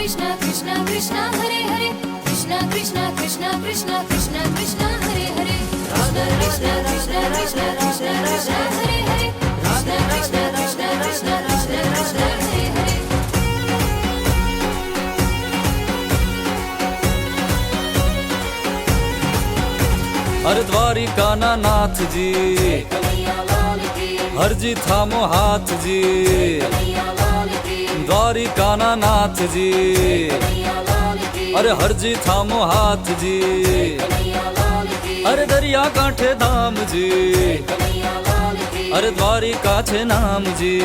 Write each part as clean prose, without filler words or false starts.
Krishna Krishna Krishna Hare Hare Krishna Krishna Krishna Krishna Krishna Krishna Hare Hare Krishna Krishna Krishna Krishna Krishna Krishna Hare Hare Krishna Krishna Krishna Krishna Krishna Krishna Hare Hare हर द्वारिका ना नाथ जी हर जी थामो हाथ जी द्वारिका ना नाथ जी अरे हर जी थामो हाथ जी अरे दरिया कांठे धाम जी अरे द्वारिका छे नाम जी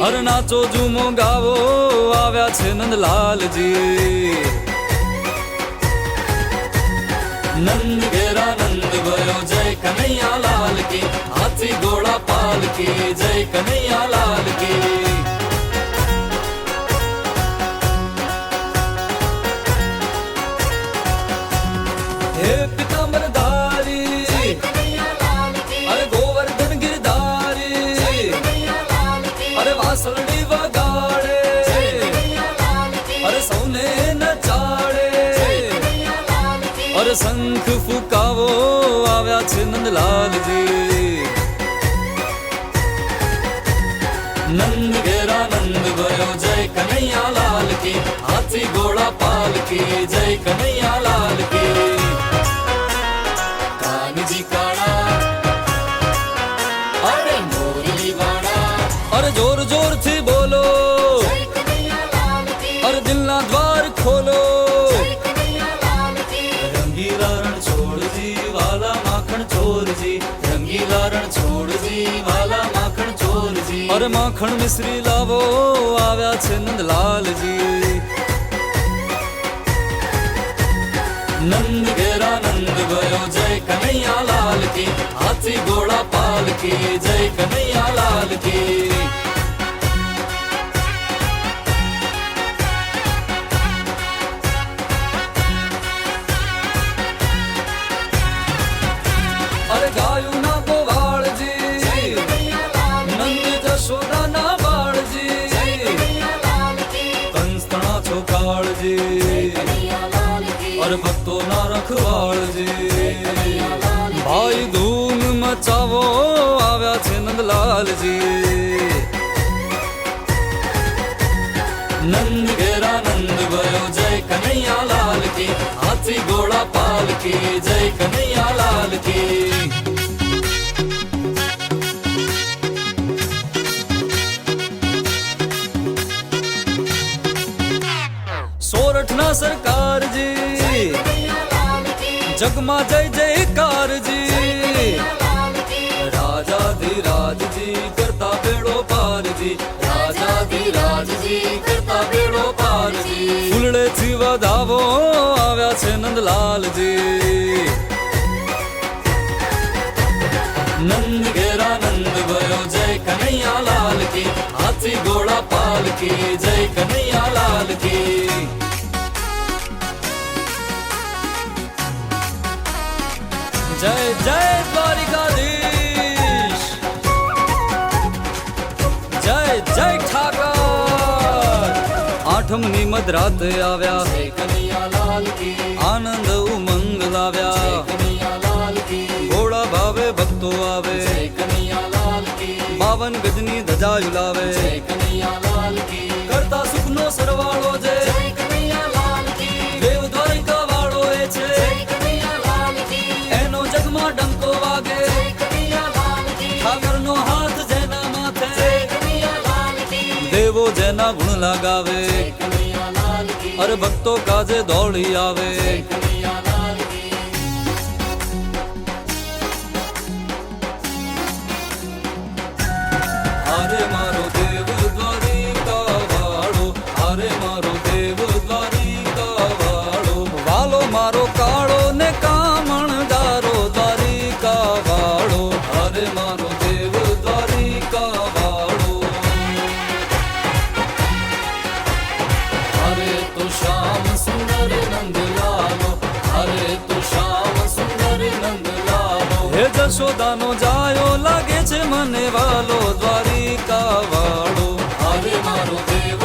अरे नाचो झूमो गावो आव्या छे नंदलाल जी नंद घेरा नंद भयो जय कन्हैया लाल की हाथी घोड़ा पाल की जय कन्हैया लाल की हे पीताम्बर धारी अरे गोवर्धन गिरधारी अरे वासुड़ी वगाड़े अरे सोने नचाड़े और शंख फुकावो आव्या छे नंदलाल जी नंद घेरा नंद भयो जय कन्हैया लाल की हाथी घोड़ा पाल की जय कन्हैया लाल की कान जी काड़ा अरे मोरली वाड़ा और जोर जोर थी बोलो और दिल ना द्वार खोलो रंगीला रण छोड़ जी वाला माखन चोर जी रंगीला रण छोड़ जी वाला माखन चोर जी और माखन मिश्री लावो आव्या छे नंदलाल जी नंद घेरा नंद भयो जय कन्हैया लाल की हाथी घोड़ा पाल की जय कन्हैया लाल की अरे गायू ना गोवाल जी नंद जशोदा ना बाल जी कंस तना छोकाल जी और भक्तों ना रखवाल जी भाई धूम मचावो आव्या छे नंदलाल जी नंद घेरा नंद भयो जय कन्हैया लाल की हाथी घोड़ा पाल की जय कन्हैया लाल की सोरठ ना सरकार जी जगमा जय जयकार जी राजा धीराज जी करता बेड़ो पार जी राजा धीराज जी करता बेड़ो पार जी फुलड़े थी वधावो आव्या छे नंदलाल जी नंद घेरा नंद भयो जय कन्हैया लाल की हाथी घोड़ा पाल की जय कन्हैया लाल की जय जय द्वारिकाधीश जय जय ठाकर आठम नी मधरात आव्या आनंद उमंग लाव्या घोड़ा भावे भक्तो आवे बावन गजनी धजा झुलावे करता सुखनो सरवाळो जय देव द्वारिका वाळो ए छे एनो जगमा डंको वागे ठाकर नो हाथ जेना माथे देवो जेना गुण लगावे अरे भक्तो काजे दौड़ी आवे अरे मारो देव द्वारिका वाळो अरे मारो देव द्वारिका वाळो वालो मारो काळो ने कामण गारो द्वारिका वाळो अरे मारो देव द्वारिका वाळो अरे तो श्याम सुंदर नंद लालो अरे तो श्याम सुंदर नंद लालो हे जशोदानो जायो लागे छे मने वालो द्वारिका वाळो अरे मारो देव